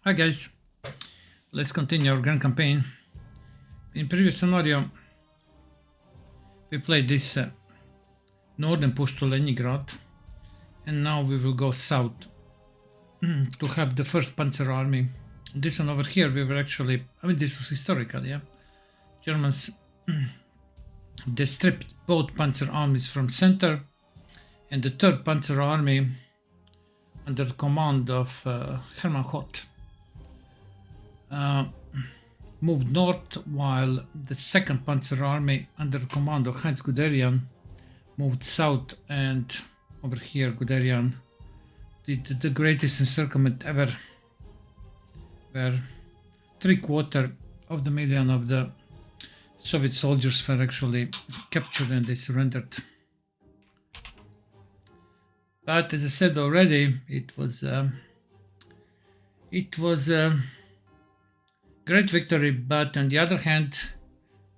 Hi guys, let's continue our grand campaign. In previous scenario, we played this northern push to Leningrad, and now we will go south to have the first Panzer army. This one over here, we were actually, this was historical, yeah. Germans, they stripped both Panzer armies from center, and the third Panzer army under the command of Hermann Hoth moved north, while the second Panzer army under the command of Heinz Guderian moved south, and over here Guderian did the greatest encirclement ever, where 750,000 of the Soviet soldiers were actually captured and they surrendered. But as I said already, it was a great victory, but on the other hand,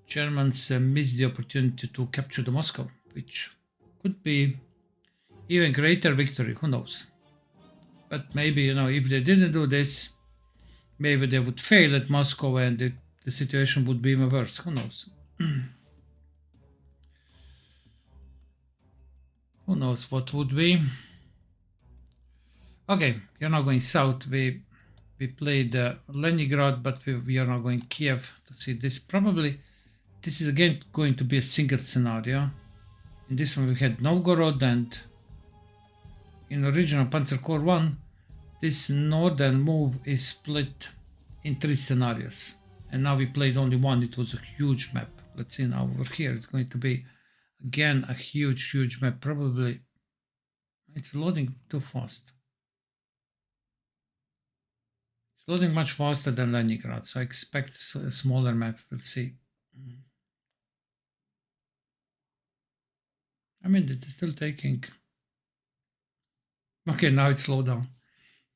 Germans missed the opportunity to capture the Moscow, which could be even greater victory, who knows. But maybe, if they didn't do this, maybe they would fail at Moscow and the situation would be even worse, who knows. Who knows what would be. Okay, you're now going south. We played Leningrad, but we are now going Kiev to see this. Probably this is again going to be a single scenario. In this one we had Novgorod, and in original Panzer Corps 1, this northern move is split in 3 scenarios. And now we played only one. It was a huge map. Let's see now over here. It's going to be again a huge map. Probably it's loading too fast. It's loading much faster than Leningrad, so I expect a smaller map. We'll see. It's still taking. Okay, now it's slowed down.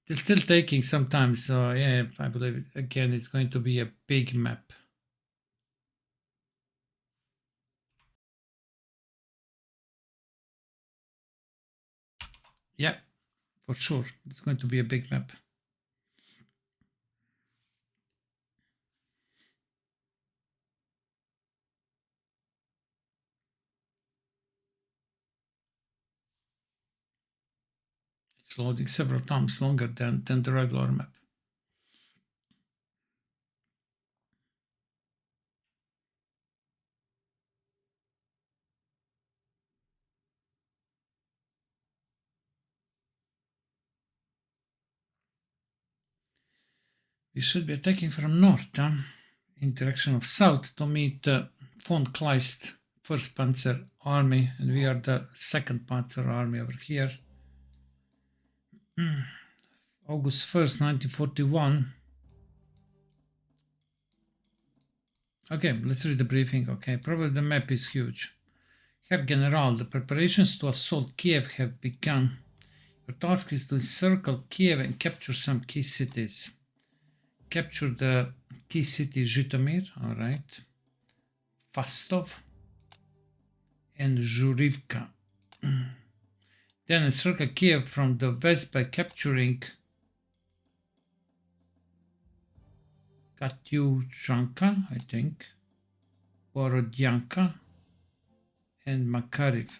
It's still taking some time, so yeah, I believe again it's going to be a big map. Yeah, for sure, it's going to be a big map. It's loading several times longer than the regular map. We should be attacking from north, in direction of south to meet von Kleist 1st Panzer Army, and we are the 2nd Panzer Army over here. August 1st, 1941. Okay, let's read the briefing. Okay, probably the map is huge. Herr General, the preparations to assault Kiev have begun. Your task is to encircle Kiev and capture some key cities. Capture the key city Zhytomyr, all right, Fastov, and Zhurivka. Then encircle Kiev from the west by capturing Katyushanka, I think, Borodyanka, and Makariv.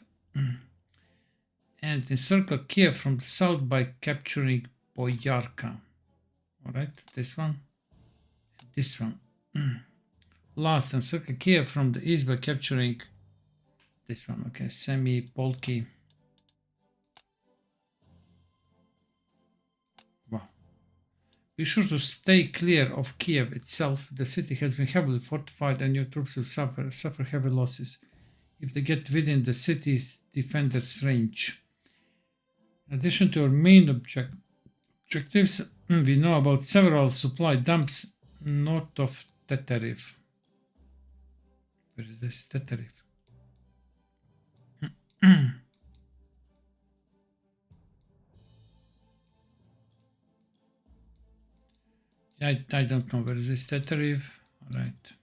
And encircle Kiev from the south by capturing Boyarka. Alright, this one, and this one. Last, encircle Kiev from the east by capturing this one. Okay, Semipolki. Wow. Be sure to stay clear of Kiev itself. The city has been heavily fortified and your troops will suffer heavy losses if they get within the city's defender's range. In addition to our main objectives, we know about several supply dumps north of Teteriv. Where is this Teteriv? I don't know where is this Teteriv. Alright.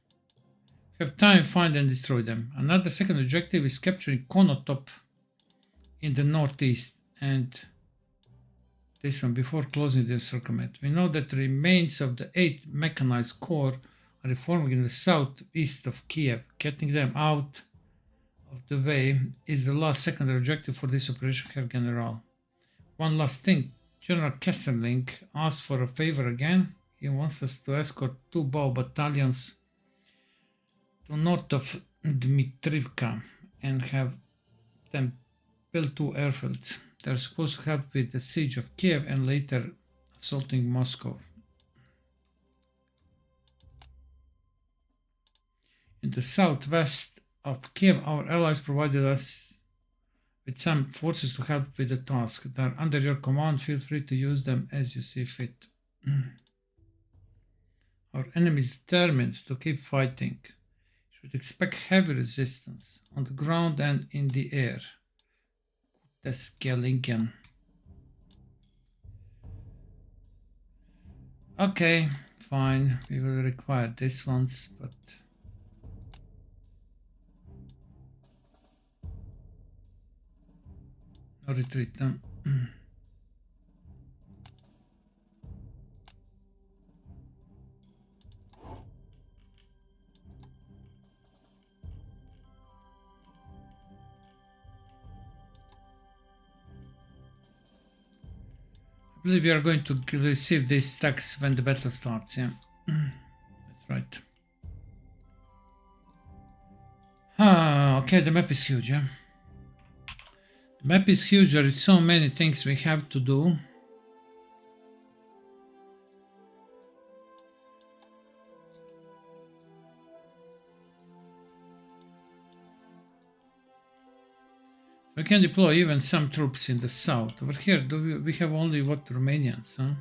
Have time, find and destroy them. Another second objective is capturing Konotop in the northeast, and this one before closing the encirclement. We know that the remains of the 8th Mechanized Corps are reforming in the southeast of Kiev. Getting them out of the way is the last secondary objective for this operation, Herr General. One last thing. General Kesler asked for a favor again. He wants us to escort 2 bow battalions to north of Dmitrivka and have them build 2 airfields. They're supposed to help with the siege of Kiev and later assaulting Moscow. In the southwest of Kiev, our allies provided us with some forces to help with the task. They're under your command. Feel free to use them as you see fit. Our enemy is determined to keep fighting. You should expect heavy resistance on the ground and in the air. Ezequiel. Okay, fine. We will require this ones, but no retreat. I believe we are going to receive these stacks when the battle starts, yeah. That's right. Okay, the map is huge, yeah. The map is huge, there is so many things we have to do. We can deploy even some troops in the south. Over here, we have only what, Romanians, huh?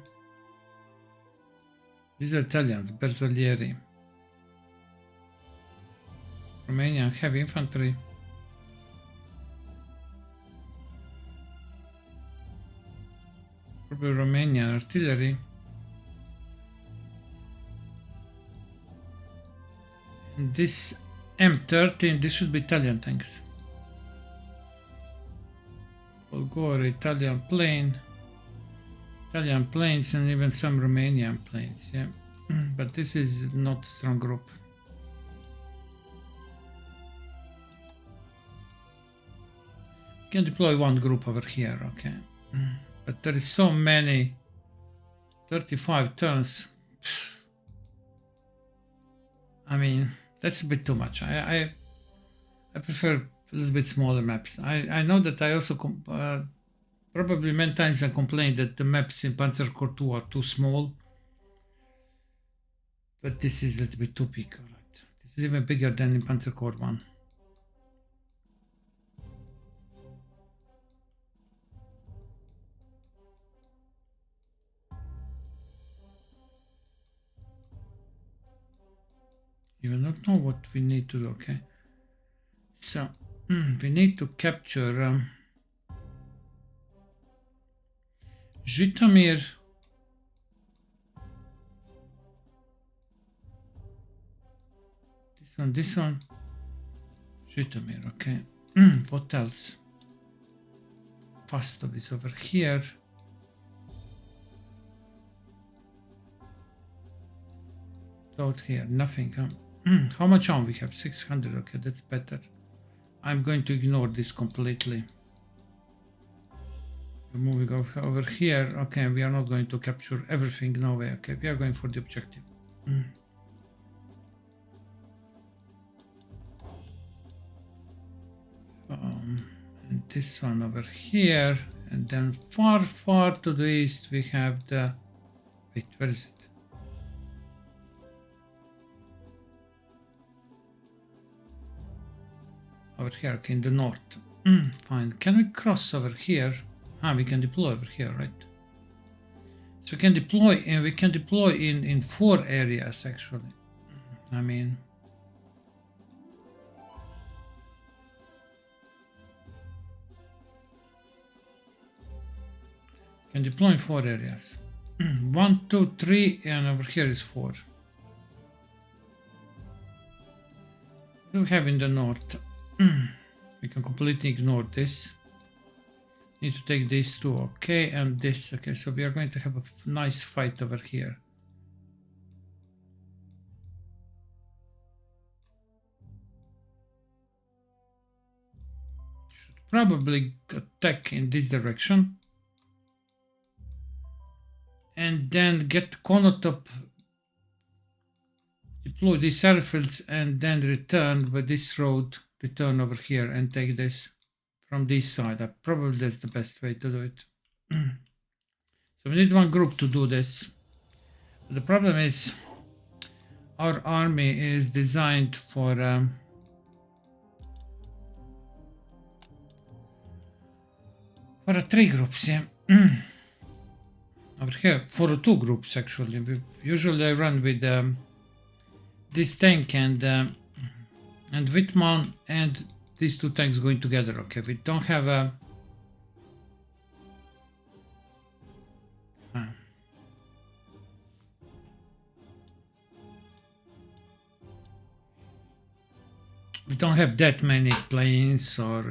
These are Italians, Bersaglieri. Romanian heavy infantry. Probably Romanian artillery. And this M13, this should be Italian tanks. Bulgaria, Italian plane, Italian planes, and even some Romanian planes, yeah. But this is not a strong group. You can deploy one group over here, okay. But there is so many, 35 turns. I mean, that's a bit too much. I prefer a little bit smaller maps. I know that I also probably many times I complained that the maps in Panzer Corps 2 are too small, but this is a little bit too big. Right? This is even bigger than in Panzer Corps 1. You will not know what we need to do, okay? So we need to capture Zhytomyr, this one, Zhytomyr, okay. What else? Fastov is over here. Out here, nothing, huh? How much on we have? 600, okay, that's better. I'm going to ignore this completely. We're moving over here. Okay, we are not going to capture everything, no way. Okay, we are going for the objective. And this one over here, and then far to the east we have the, wait, where is it? Over here, okay, in the north. Fine. Can we cross over here? We can deploy over here, right? So we can deploy, and we can deploy in 4 areas actually. I mean, can deploy in 4 areas. 1, 2, 3, and over here is 4. What do we have in the north? We can completely ignore this. Need to take these two, okay, and this. Okay, so we are going to have a nice fight over here. Should probably attack in this direction. And then get Konotop, deploy these airfields, and then return with this road, return over here and take this from this side. Probably that's the best way to do it. So we need one group to do this. But the problem is our army is designed for three groups, yeah. Over here, for two groups actually. We usually run with this tank and Wittmann and these two tanks going together. Okay, we don't have a we don't have that many planes or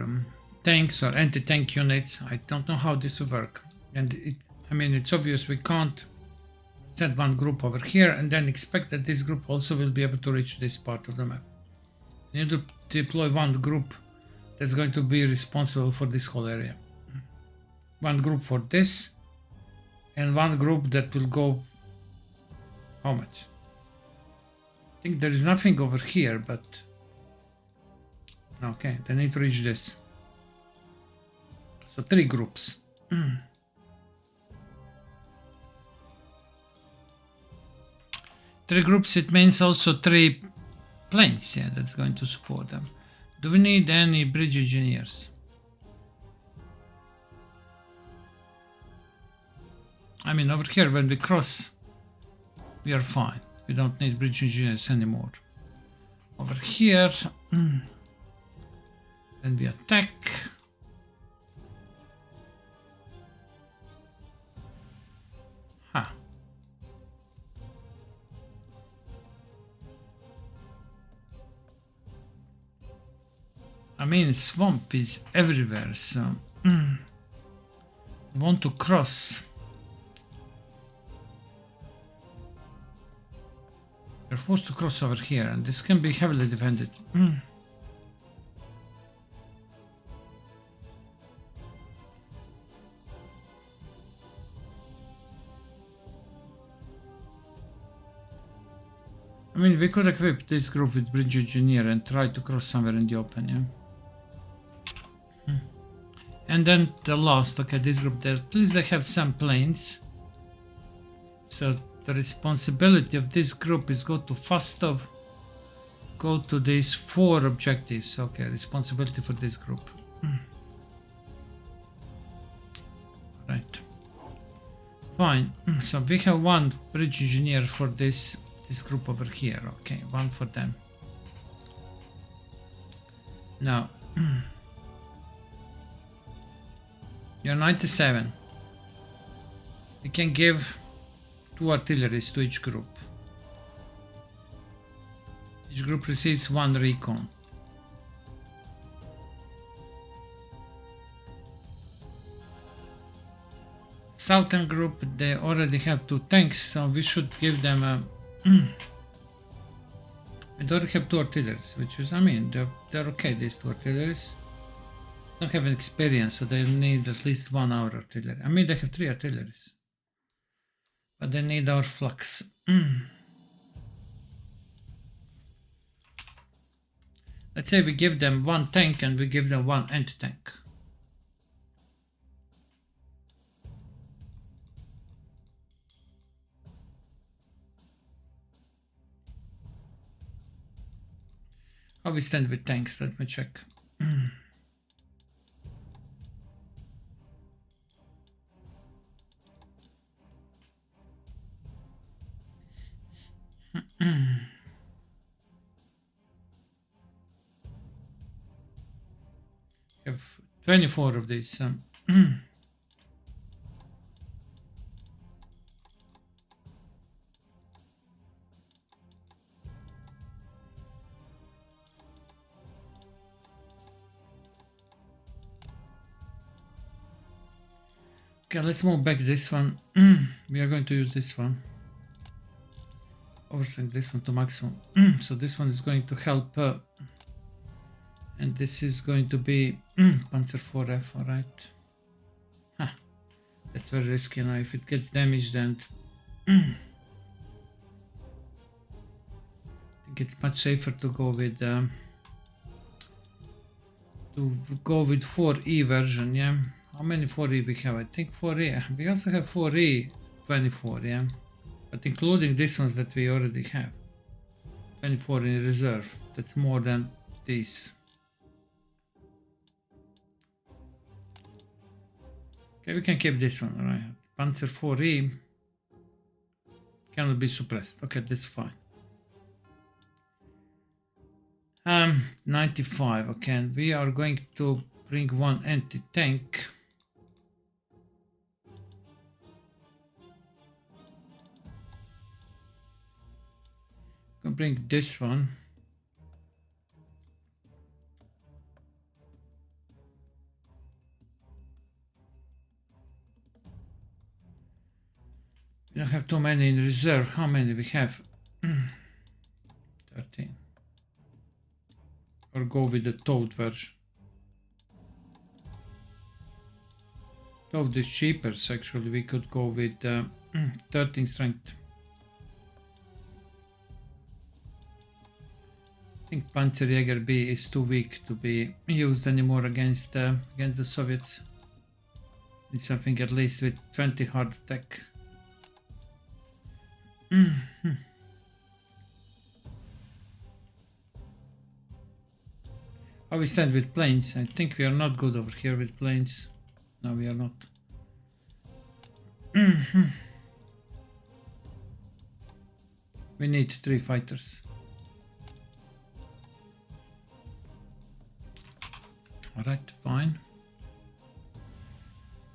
tanks or anti-tank units. I don't know how this will work, and I mean, it's obvious we can't set one group over here and then expect that this group also will be able to reach this part of the map. We need to deploy one group that's going to be responsible for this whole area. One group for this, and one group that will go... How much? I think there is nothing over here, but... Okay, they need to reach this. So 3 groups. 3 groups, it means also 3 planes, yeah, that's going to support them. Do we need any bridge engineers? I mean, over here, when we cross, we are fine. We don't need bridge engineers anymore. Over here, when we attack, I mean, swamp is everywhere, so want to cross. We're forced to cross over here, and this can be heavily defended. I mean, we could equip this group with bridge engineer and try to cross somewhere in the open, yeah. And then the last, okay, this group there, at least they have some planes. So the responsibility of this group is go to Fastov, go to these 4 objectives. Okay, responsibility for this group. Right. Fine. So we have one bridge engineer for this group over here. Okay, one for them. Now, you're 97. We can give 2 artilleries to each group. Each group receives 1 recon. Southern group, they already have 2 tanks, so we should give them a... They already have 2 artilleries, which is, I mean, they're okay, these 2 artilleries. Don't have an experience, so they need at least 1 hour artillery. I mean, they have 3 artilleries, but they need our flux. Let's say we give them 1 tank and we give them 1 anti-tank. How we stand with tanks? Let me check. Have 24 of these. Okay, let's move back this one. We are going to use this one. Overstrength this one to maximum. So this one is going to help. And this is going to be Panzer 4F, alright. Huh. That's very risky now. If it gets damaged, then I think it's much safer to go with 4E version, yeah. How many 4E we have? I think 4E. We also have 4E 24, yeah. But including these ones that we already have. 24 in reserve. That's more than these. Okay, we can keep this one, alright. Panzer 4E cannot be suppressed. Okay, that's fine. 95, okay, and we are going to bring one anti-tank. Gonna bring this one. We don't have too many in reserve. How many we have? 13. Or go with the towed version. Towed is cheaper, so actually we could go with 13 strength. I think Panzerjäger B is too weak to be used anymore against the Soviets. Need something at least with 20 hard attack. How we stand with planes? I think we are not good over here with planes. No, we are not. We need 3 fighters. Alright, fine.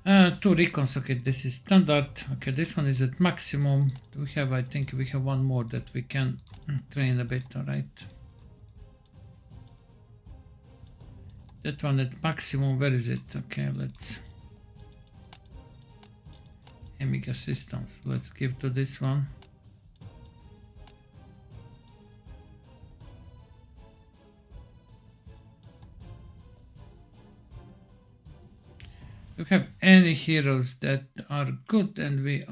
2 recons, okay, this is standard. Okay, this one is at maximum. Do we have, I think we have one more that we can train a bit, alright. That one at maximum, where is it? Okay, let's... Emic assistance, let's give to this one. Do we have any heroes that are good and we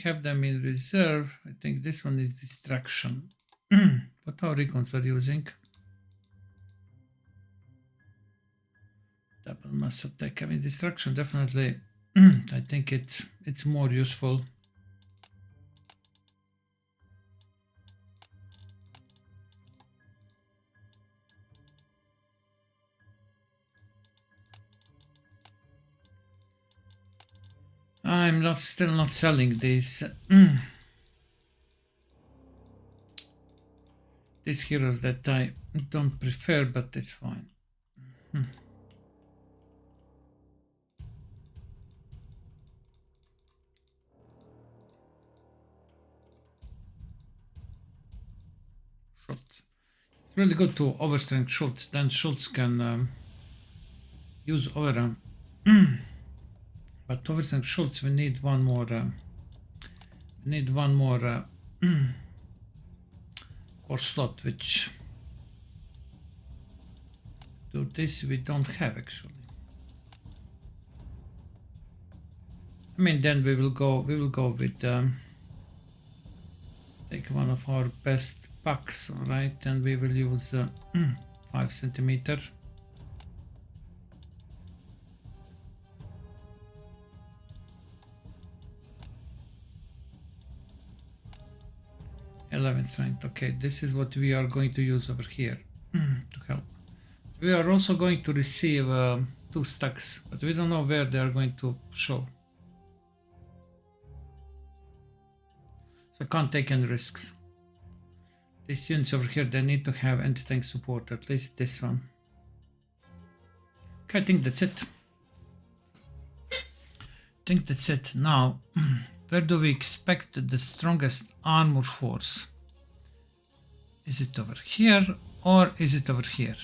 have them in reserve? I think this one is distraction. What our recons are using? Double mass attack. I mean, distraction definitely. I think it's more useful. I'm still not selling these these heroes that I don't prefer, but it's fine. Schultz. It's really good to overstrength Schultz. Then Schultz can use overrun. But overstrength Schultz, we need one more. Core slot, which do this we don't have actually. I mean, then we will go with take one of our best packs, alright, and we will use 5 centimeter. Strength. Okay, this is what we are going to use over here to help. We are also going to receive 2 stacks, but we don't know where they are going to show. So can't take any risks. These units over here, they need to have anti-tank support, at least this one. Okay, I think that's it. Now, where do we expect the strongest armor force? Is it over here or is it over here?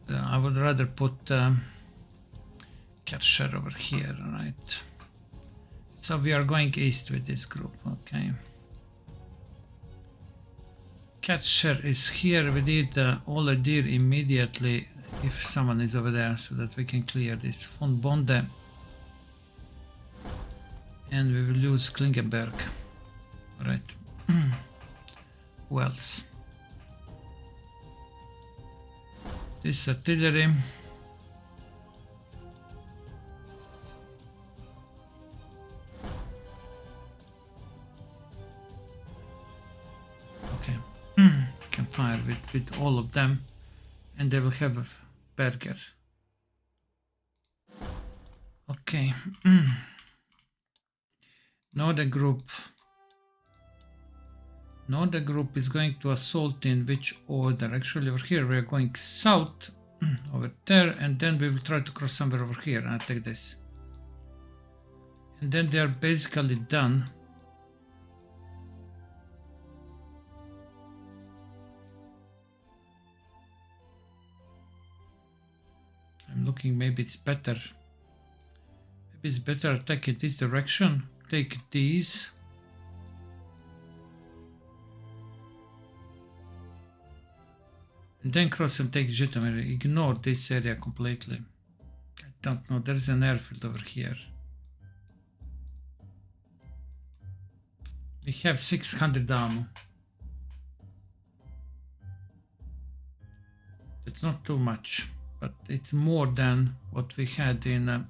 I would rather put Kesler over here, right? So we are going east with this group, okay. Kesler is here. We need all a deer immediately if someone is over there so that we can clear this von Bonde. And we will use Klingenberg. Alright. Who else? This artillery. Okay. Can fire with all of them. And they will have Berger. Okay. Northern group is going to assault in which order? Actually over here we are going south over there, and then we will try to cross somewhere over here and take this. And then they are basically done. I'm looking, maybe it's better. Maybe it's better attack in this direction. Take these. And then cross and take Zhytomyr. Ignore this area completely. I don't know, there's an airfield over here. We have 600 ammo. It's not too much, but it's more than what we had in...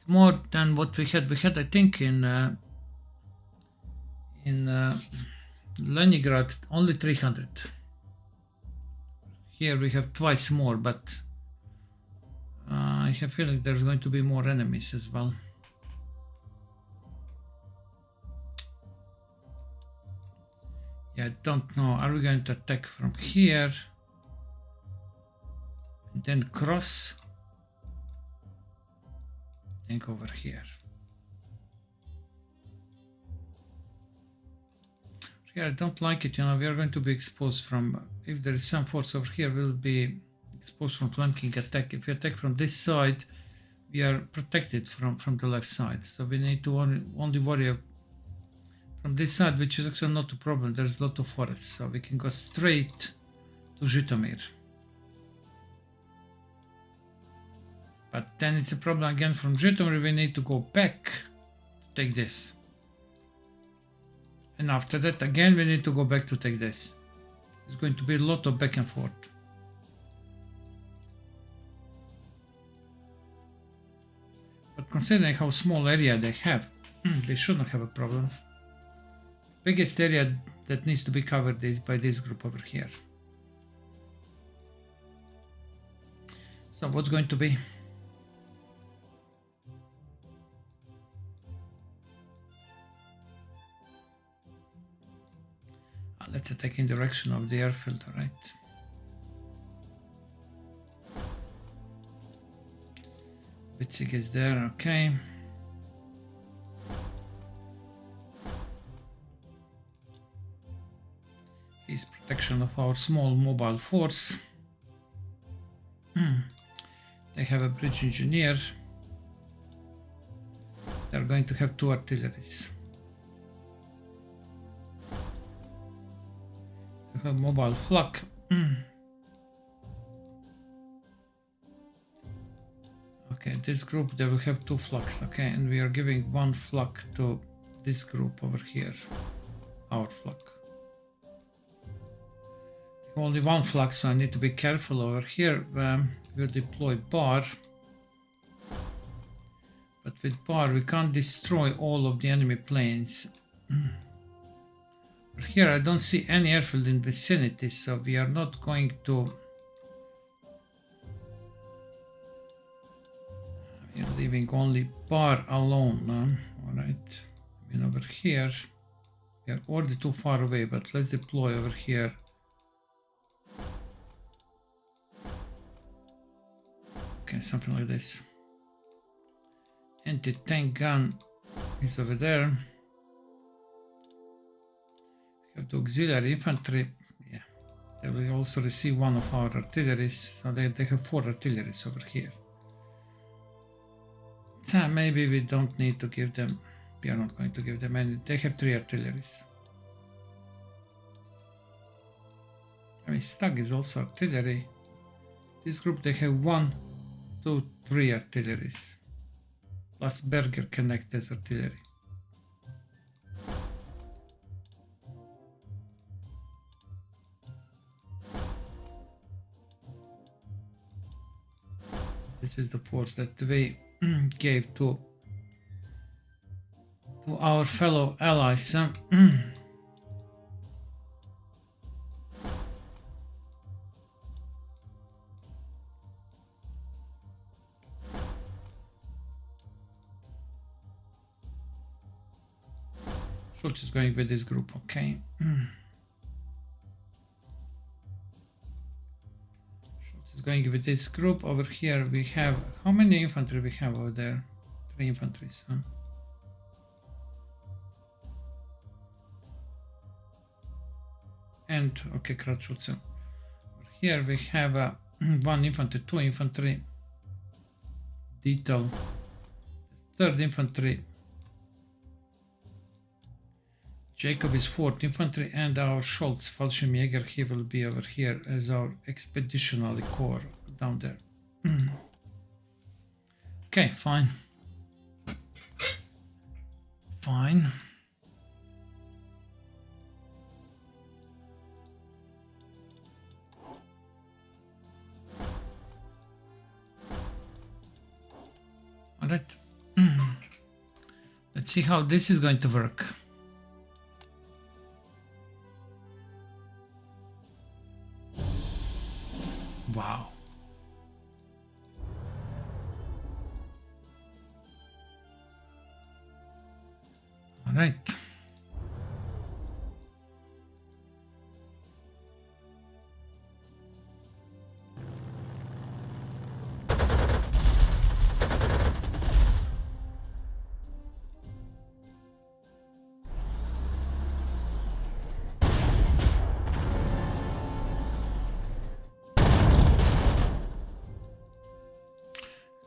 more than what we had. We had, I think, in Leningrad only 300. Here we have twice more, but I have a feeling there's going to be more enemies as well. Yeah, I don't know. Are we going to attack from here and then cross? Think over here. Here I don't like it, you know, we are going to be exposed from, if there is some force over here, we will be exposed from flanking attack. If we attack from this side, we are protected from the left side. So we need to only worry from this side, which is actually not a problem. There's a lot of forests, so we can go straight to Zhytomyr. But then it's a problem again from Zhytomyr. We need to go back to take this. And after that, again, we need to go back to take this. It's going to be a lot of back and forth. But considering how small area they have, they shouldn't have a problem. Biggest area that needs to be covered is by this group over here. So what's going to be? Let's attack in direction of the airfield, right? Witzig is there, okay. Is protection of our small mobile force. They have a bridge engineer. They're going to have 2 artilleries. They have mobile flak. Okay, this group, they will have 2 flaks, okay, and we are giving 1 flak to this group over here, our flak. Only 1 flak, so I need to be careful over here. We'll deploy bar, but with bar we can't destroy all of the enemy planes. Here I don't see any airfield in vicinity, so we are not going to... We are leaving only bar alone, alright. I mean, over here we are already too far away, but let's deploy over here. Okay, something like this. Anti-tank gun is over there. We have the auxiliary infantry. Yeah, They will also receive one of our artilleries, so they have 4 artilleries over here. Maybe we don't need to give them, we are not going to give them any, they have 3 artilleries. I mean, Stag is also artillery. This group, they have 1, 2, 3 artilleries. Plus Berger can act as artillery. This is the force that we gave to our fellow allies. Schultz is going with this group, okay. Going with this group. Over here we have, how many infantry we have over there? 3 infantry, huh? And okay, Kratschutzer. Over here we have 1 infantry, 2 infantry, detail, 3rd infantry, Jacob is 4th infantry, and our Scholz Fallschirmjäger, he will be over here as our expeditionary corps down there. Okay, fine. Fine. All right. Let's see how this is going to work. Wow. All right.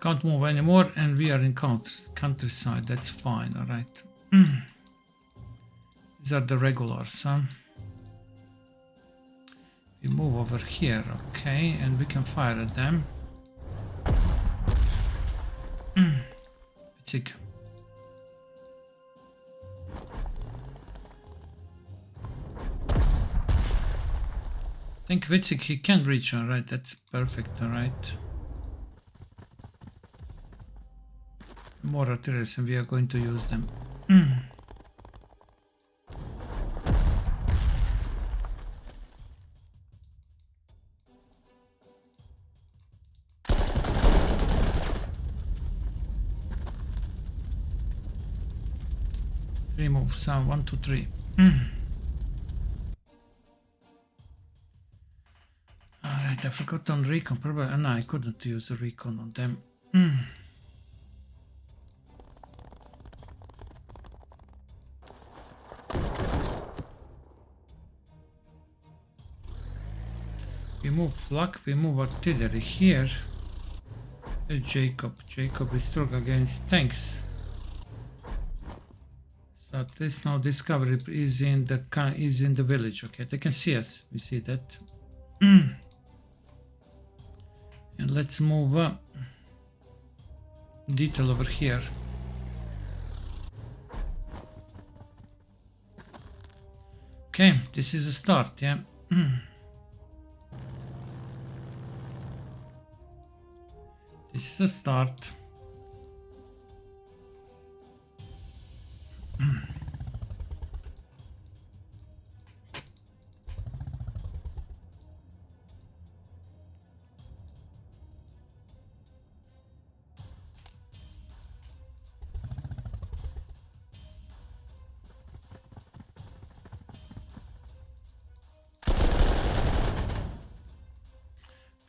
Can't move anymore, and we are in countryside. That's fine. All right. These are the regulars, huh? We move over here, okay, and we can fire at them. Sick. I think Witzig, he can reach, all right, that's perfect, all right. More artilleries, and we are going to use them. Three moves, 1, 2, 3. Alright, I forgot on recon, probably, no, I couldn't use the recon on them. We move flak, we move artillery here. Jacob is strong against tanks. So this now discovery is in the village. Okay, they can see us. We see that. And let's move detail over here. Okay, this is a start. Yeah. This is a start.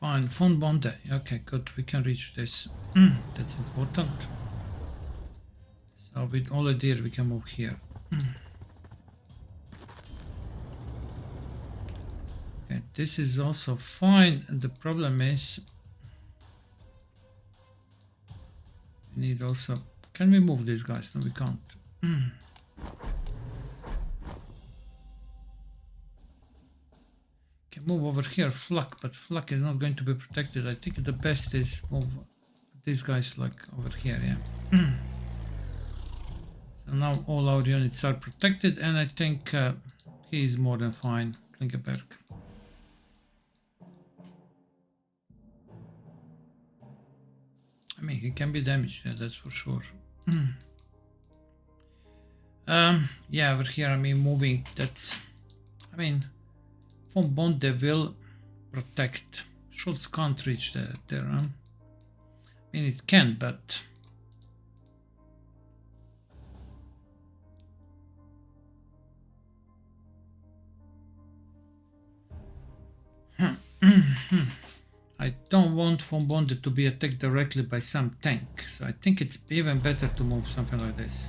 Fine, phone bond. Okay, good. We can reach this. That's important. So with all the deer, we can move here. Okay, this is also fine. The problem is we need also. Can we move these guys? No, we can't. Can move over here, flak, but flak is not going to be protected. I think the best is move these guys like over here, yeah. So now all our units are protected, and I think he is more than fine, Klinkenberg. I mean, he can be damaged, yeah, that's for sure. Yeah, over here, I mean, moving, that's, I mean, von Bonde will protect. Schultz can't reach there, I mean, it can, but I don't want von Bonde to be attacked directly by some tank, so I think it's even better to move something like this.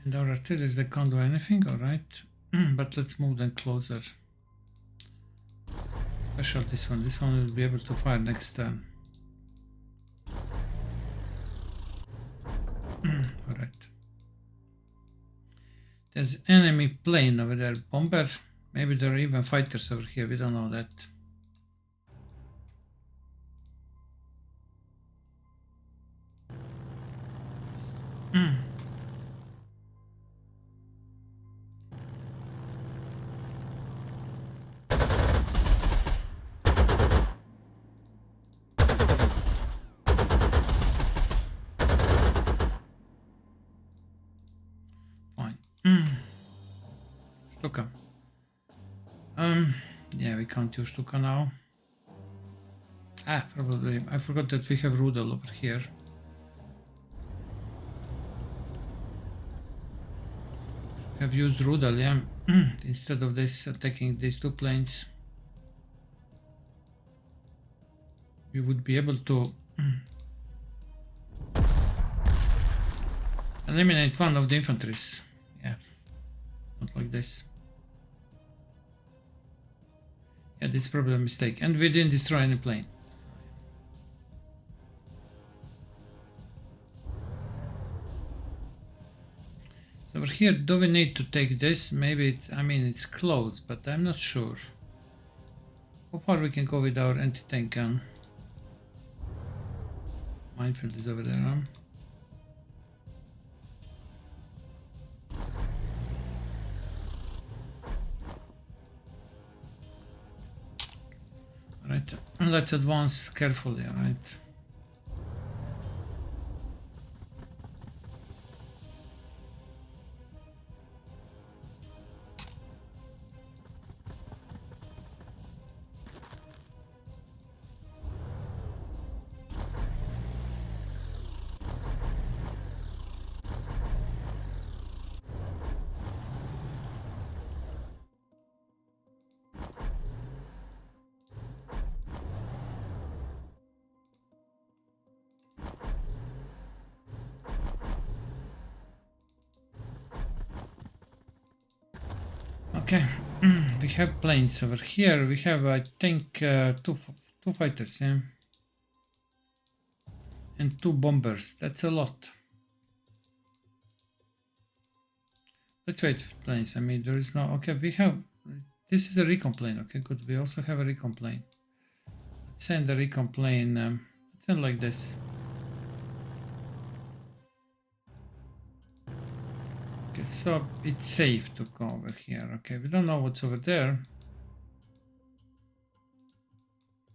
And our artillery, they can't do anything, alright. But let's move them closer. Special this one will be able to fire next turn. Alright. There's enemy plane over there, bomber. Maybe there are even fighters over here, we don't know that. Stuka. Yeah, we can't use Stuka now. Ah, probably. I forgot that we have Rudel over here. Have used Rudel, yeah. Instead of this attacking these two planes. We would be able to eliminate one of the infantries. Yeah. Not like this. Yeah, this is probably a mistake. And we didn't destroy any plane. So over here, do we need to take this? Maybe it's, I mean, it's close, but I'm not sure. How far we can go with our anti-tank gun? Minefield is over there, huh? Right, and let's advance carefully, alright? Okay, we have planes over here. We have, I think, two fighters, yeah, and 2 bombers. That's a lot. Let's wait for planes. I mean, there is no. Okay, we have. This is a recon plane. Okay, good. We also have a recon plane. Let's send the recon plane. Let's send like this. Okay, so it's safe to go over here. Okay, we don't know what's over there,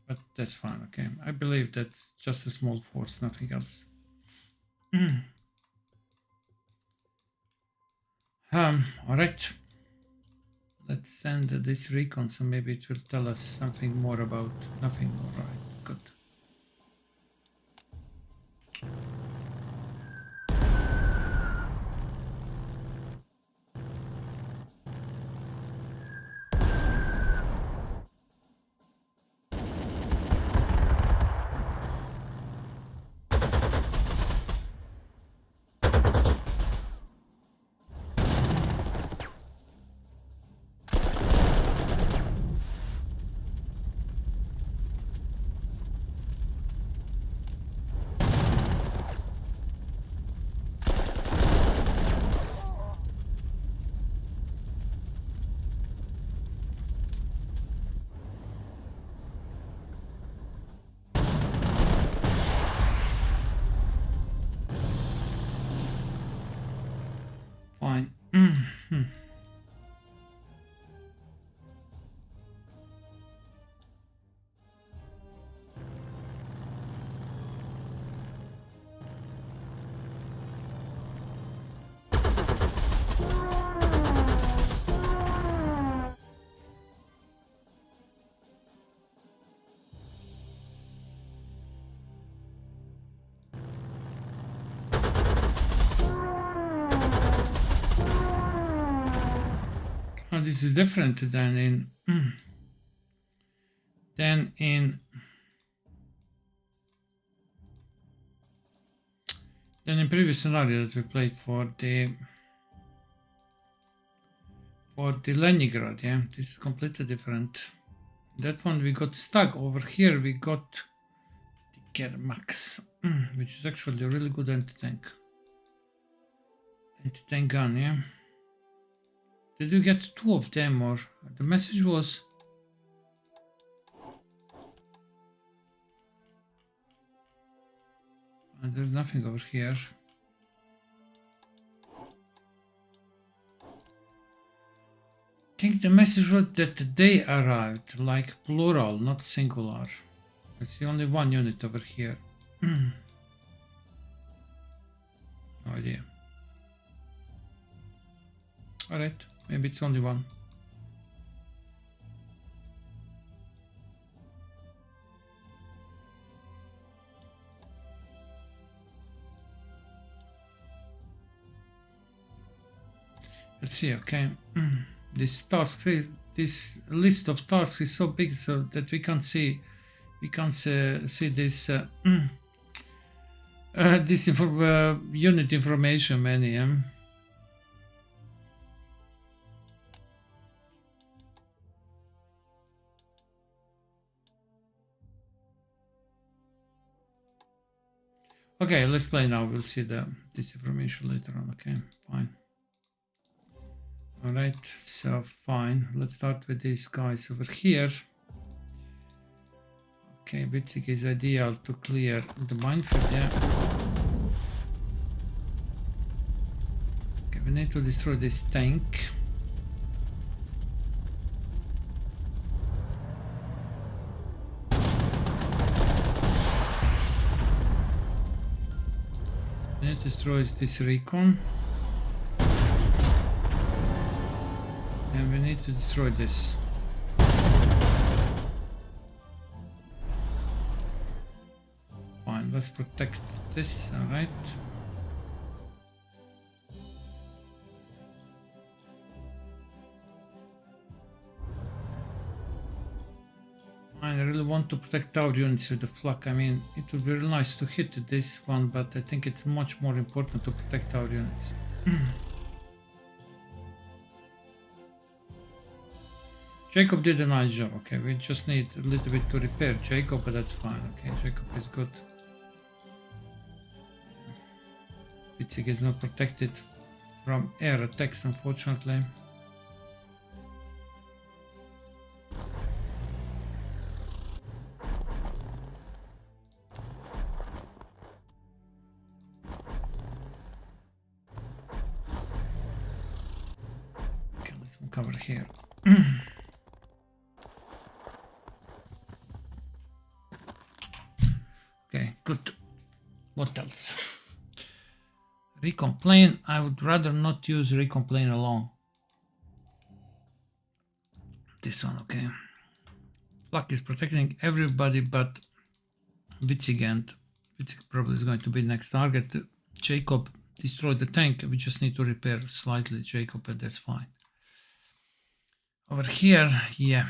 but that's fine. Okay, I believe that's just a small force, nothing else. All right. Let's send this recon, so maybe it will tell us something more about nothing. All right, good. this is different than in previous scenario that we played for the Leningrad. Yeah, this is completely different. That one we got stuck. Over here we got the Kermax, which is actually a really good anti-tank gun. Yeah. Did you get two of them, or the message was? There's nothing over here. I think the message was that they arrived, like plural, not singular. It's the only one unit over here. No idea. Alright, maybe it's only one. Let's see, okay. This task, this list of tasks is so big so that we can't see this this unit information many. Okay, let's play now. We'll see this information later on. Okay, fine. All right, so fine. Let's start with these guys over here. Okay, Bitsik is ideal to clear the minefield. Yeah. Okay, we need to destroy this tank. We need to destroy this recon. And we need to destroy this. Fine, let's protect this, alright. Fine, I really want to protect our units with the flak. I mean, it would be really nice to hit this one, but I think it's much more important to protect our units. Jacob did a nice job. Okay, we just need a little bit to repair Jacob, but that's fine. Okay, Jacob is good. Bitsik is not protected from air attacks, unfortunately. Okay, let's cover here. Okay, good. What else? Recon plane. I would rather not use recon plane alone. This one, okay. Flak is protecting everybody but Bitsik, and Bitsik probably is going to be next target. Jacob destroyed the tank. We just need to repair slightly Jacob, but that's fine. Over here, yeah.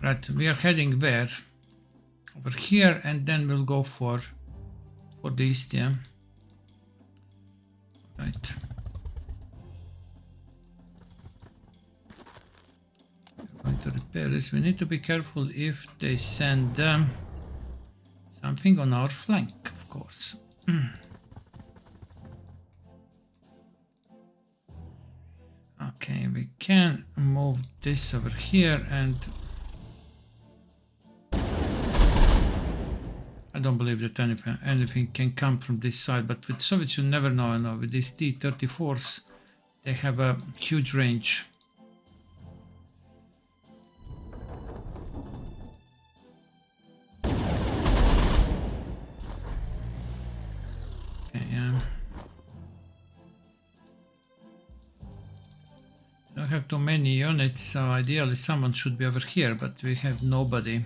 Right, we are heading where? Over here, and then we'll go for the east, yeah. Right. We're going to repair this. We need to be careful if they send something on our flank, of course. Okay, we can move this over here, and I don't believe that anything can come from this side, but with Soviets you never know. With these T-34s, they have a huge range. Okay, yeah. have too many units, so ideally someone should be over here, but we have nobody.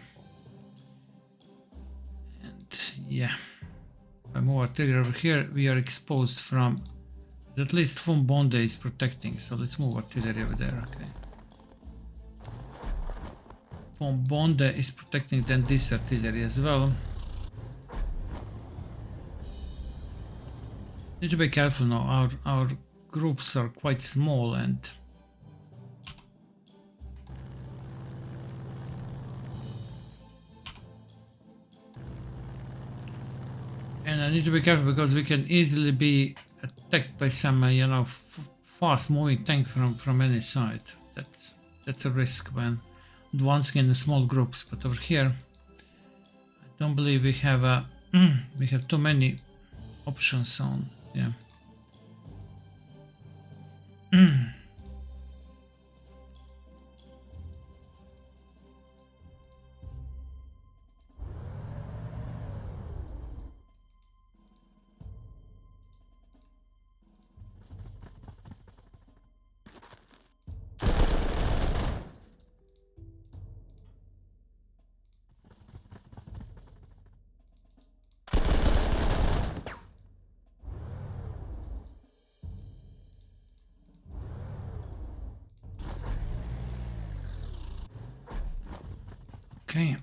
And yeah, if I move artillery over here, we are exposed from, at least from Bonde is protecting, so let's move artillery over there, okay. From Bonde is protecting then this artillery as well. Need to be careful now, our groups are quite small and I need to be careful because we can easily be attacked by some, you know, fast-moving tank from any side. That's a risk when advancing in the small groups. But over here, I don't believe we have we have too many options on. Yeah. Okay.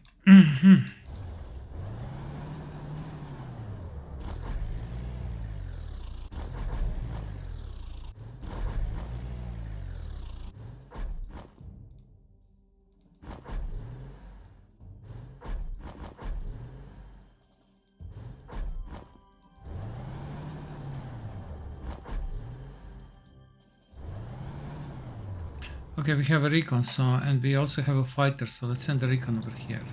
Okay, we have a recon, so, and we also have a fighter, so let's send the recon over here.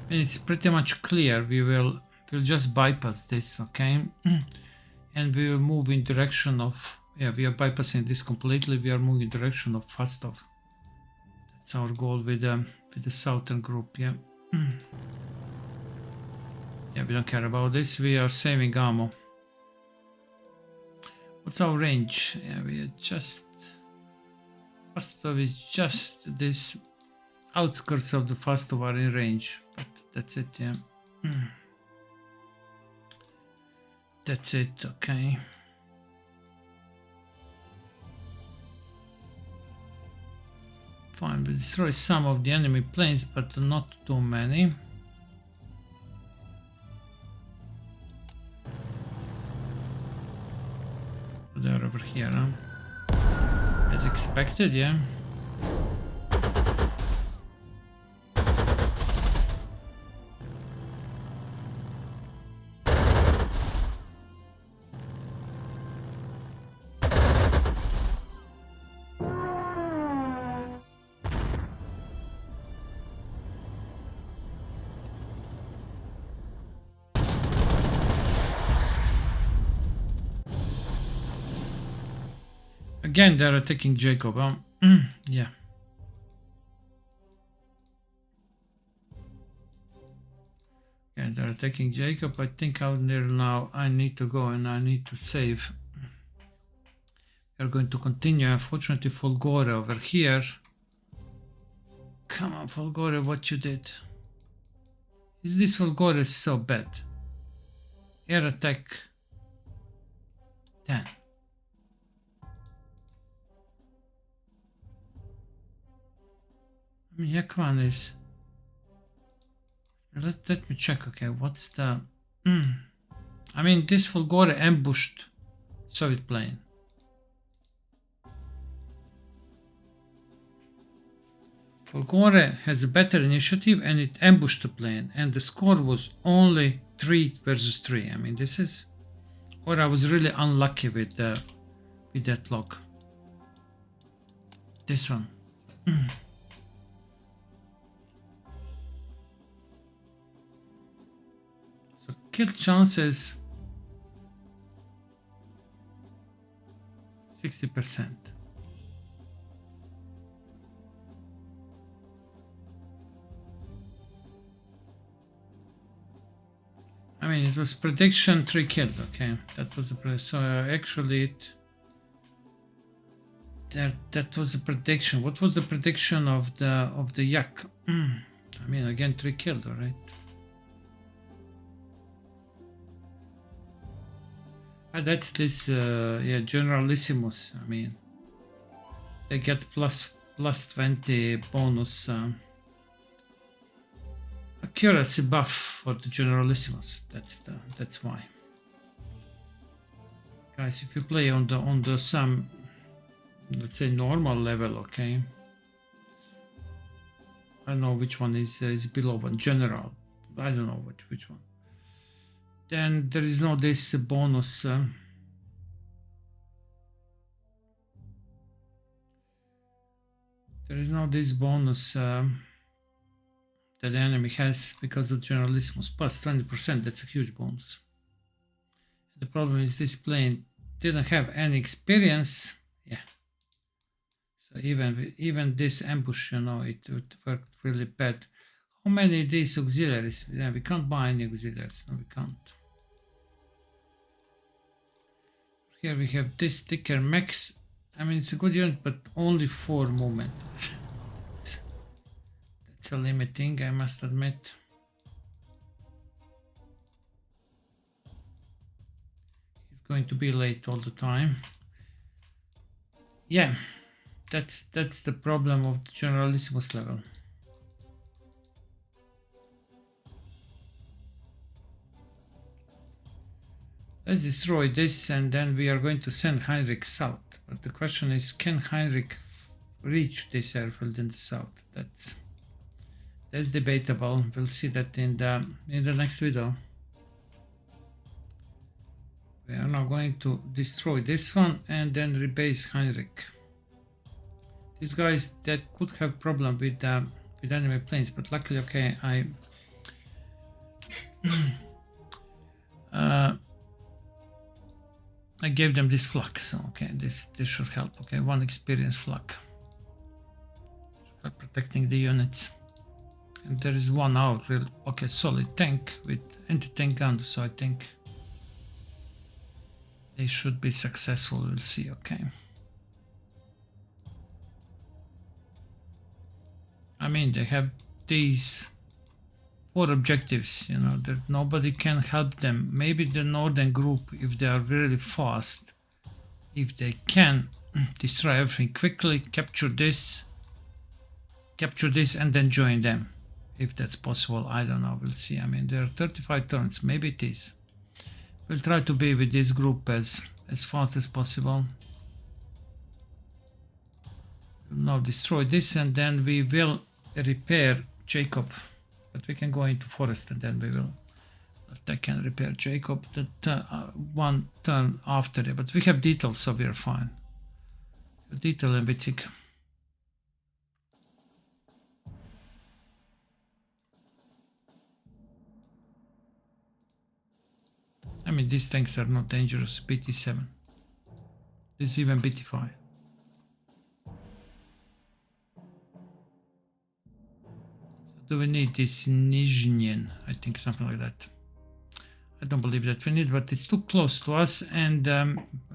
And it's pretty much clear, we'll just bypass this, okay? And we will move in direction of, yeah, we are bypassing this completely, we are moving in direction of Fastov. That's our goal with the southern group, yeah. Yeah, we don't care about this, we are saving ammo. What's our range? Yeah, we are just... Fastov is just this outskirts of the Fastov are in range, but that's it, yeah. That's it, okay. Fine, we destroy some of the enemy planes, but not too many. They're over here, huh? As expected, yeah. Again, they're attacking Jacob, huh? Yeah. Yeah, they're attacking Jacob. I think out there now I need to go and I need to save. We're going to continue. Unfortunately, Folgore over here. Come on, Folgore, what you did? Is this Folgore so bad? Air attack 10. I mean, Yakwan is... Let me check, okay, what's the... I mean, this Folgore ambushed Soviet plane. Folgore has a better initiative and it ambushed the plane, and the score was only 3 versus 3. I mean, this is... Or I was really unlucky with that log. This one. So kill chances 60%. I mean, it was prediction 3 killed, okay, that was the prediction. So actually it that was a prediction. What was the prediction of the yak? I mean, again, 3 killed, all right. That's this, yeah, Generalissimus. I mean, they get plus 20 bonus accuracy buff for the Generalissimus. That's why. Guys, if you play on the some, let's say, normal level, okay. I don't know which one is below one. General. I don't know which one. Then there is no this bonus. There is no this bonus that the enemy has because of Generalissimus. Plus 20%. That's a huge bonus. The problem is this plane didn't have any experience. Yeah. So even this ambush, you know, it worked really bad. How many these auxiliaries? Yeah, we can't buy any auxiliaries. No, we can't. Here we have this sticker max. I mean, it's a good unit, but only 4 movement. That's a limiting, I must admit. It's going to be late all the time. Yeah, that's the problem of the Generalissimus level. Let's destroy this and then we are going to send Heinrich south. But the question is, can Heinrich reach this airfield in the south? That's debatable. We'll see that in the next video. We are now going to destroy this one and then rebase Heinrich. These guys that could have problem with enemy planes, but luckily, okay, I gave them this flak, so okay, this should help. Okay, 1 experience flak protecting the units, and there is 1 out real okay solid tank with anti-tank guns, so I think they should be successful. We'll see. Okay, I mean, they have these 4 objectives, you know, that nobody can help them. Maybe the northern group, if they are really fast, if they can destroy everything quickly, capture this and then join them, if that's possible. I don't know, we'll see. I mean, there are 35 turns, maybe it is. We'll try to be with this group as fast as possible. We'll now destroy this and then we will repair Jacob. But we can go into forest and then we will attack and repair Jacob that 1 turn after it. But we have details, so we are fine. Detail and basic. I mean, these tanks are not dangerous. BT7. This is even BT5. Do we need this Nizhnin? I think something like that. I don't believe that we need, but it's too close to us and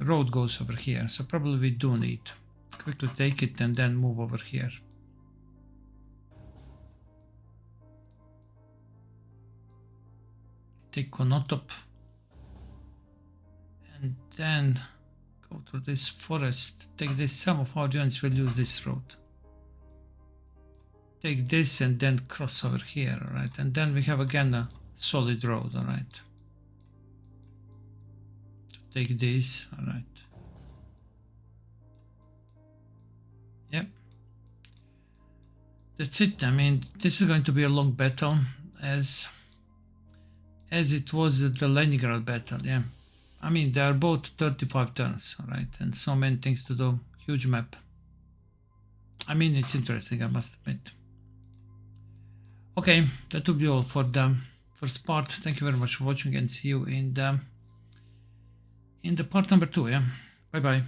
road goes over here. So probably we do need. Quickly take it and then move over here. Take Konotop. And then go to this forest. Take this. Some of our units will use this road. Take this and then cross over here, all right? And then we have again a solid road, all right? Take this, all right? Yep. That's it. I mean, this is going to be a long battle, as it was the Leningrad battle, yeah. I mean, they are both 35 turns, all right? And so many things to do. Huge map. I mean, it's interesting, I must admit. Okay, that will be all for the first part. Thank you very much for watching and see you in the part number 2, yeah? Bye bye.